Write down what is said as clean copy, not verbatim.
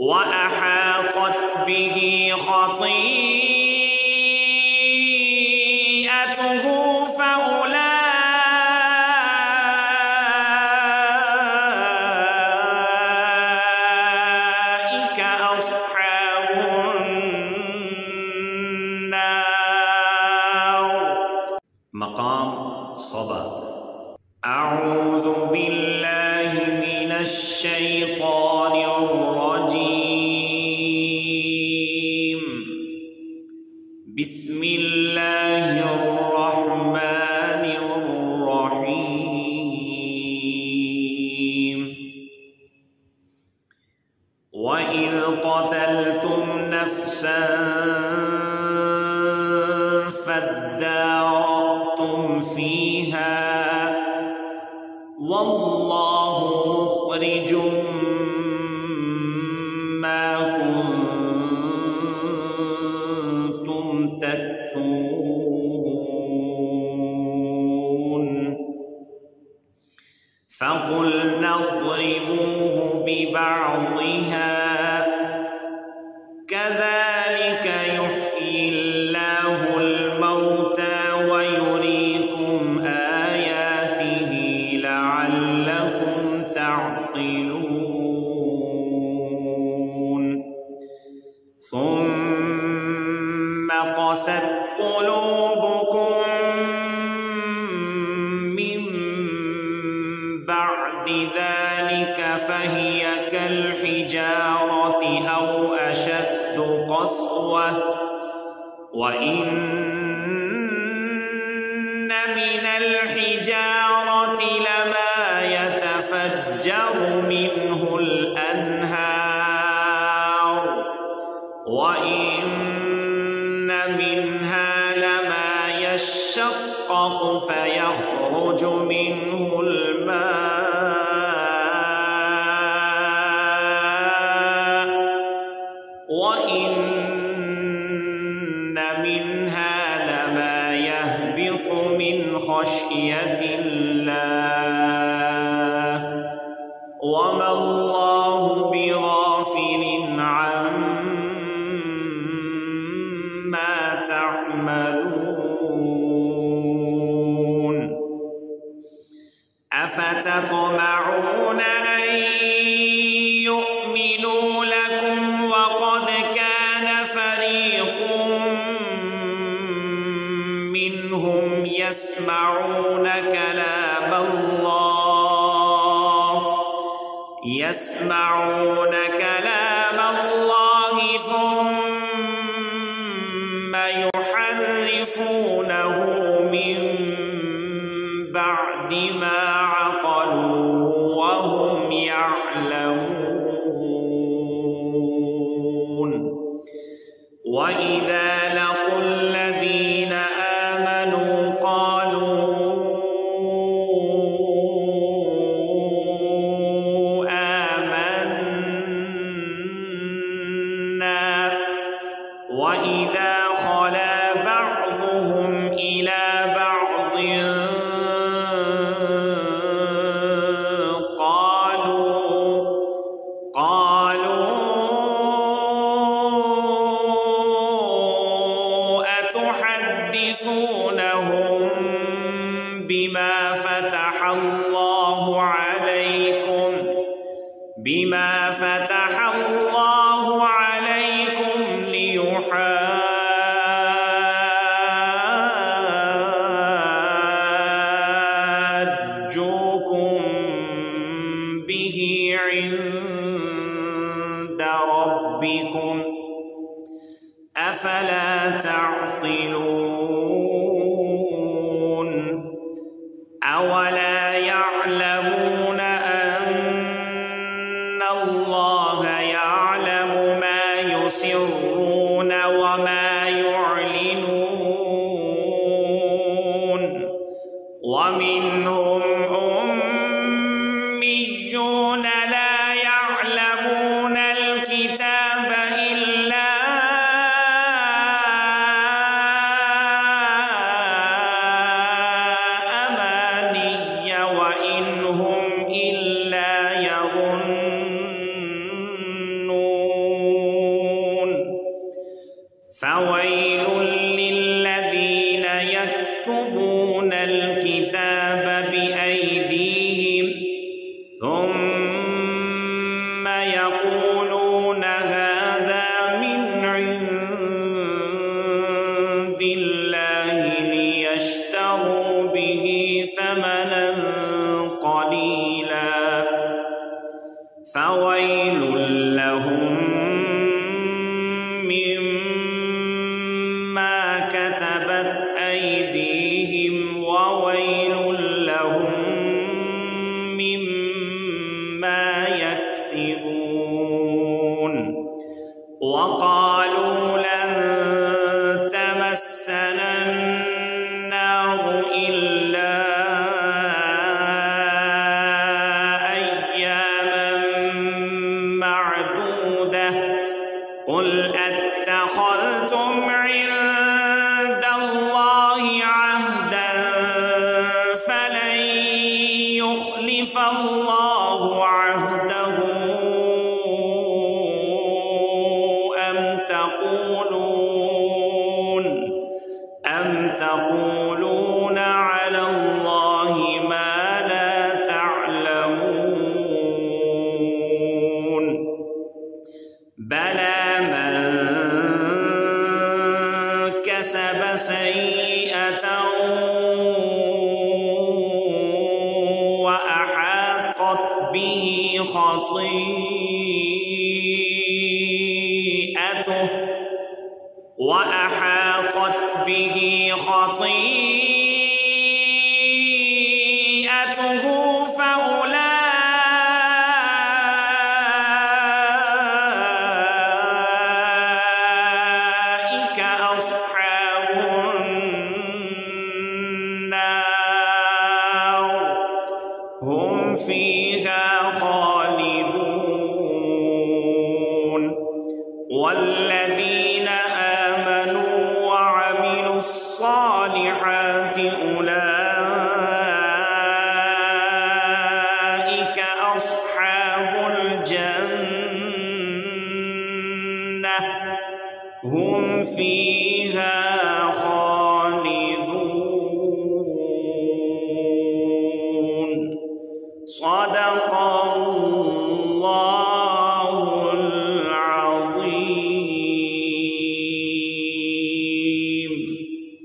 وأحاطت به خطيئته فأولئك أصحاب النار. مقام صبا. أعوذ بالله من الشيطان الرجيم. بسم الله الرحمن الرحيم. وإذ قتلتم نفسا فادارأتم فيها والله مخرج ما كنتم تكتمون. فقلنا اضربوه ببعضها كذلك يحيي الله الموتى ويريكم آياته لعلكم تعقلون. ثم قست قلوبكم من بعد ذلك فهي كالحجارة أو أشد قسوة وإن من الحجارة لما يتفجر منه الأنهار وإن منها لما يشقق فيخرج منه الماء وإن منها لما يهبط من خشية الله وما الله بغافل عما تعملون. أفتطمعون أن يؤمنوا لكم وقد كان فريق منهم يسمعون كلام الله ثم يحرفونه من بعد ما عقلوه وهم يعلمون. وإذا لقوا الذين آمنوا قالوا آمنا وإذا خلا بعضهم إلى بعض قالوا أتحدثونهم بما فتح الله عليكم ليحاجوكم به عند ربكم أفلا تعقلون. أولا يعلمون أن الله يعلم ما يسرون وما يعلنون. ومنهم أميون لا يعلمون الكتاب إلا أماني وإن هم إلا يظنون. فويل للذين يكتبون الكتاب بأيديهم ثم يقولون هذا من عند الله ليشتروا به ثمنا قليلا فويل لهم مما كتبت أيديهم وويل لهم مما يكسبون وقالوا لن تمسنا النار إلا أياما معدودة قل أتخذتم عند الله عهدا فلن يخلف الله عهده أم تقولون على الله ما لا تعلمون بلى من كسب سيئة وأحاطت به خطيئته فأولئك أصحاب النار هم فيها خالدون والذين آمنوا وعملوا الصالحات أولئك أصحاب الجنة هم فيها خالدون صدق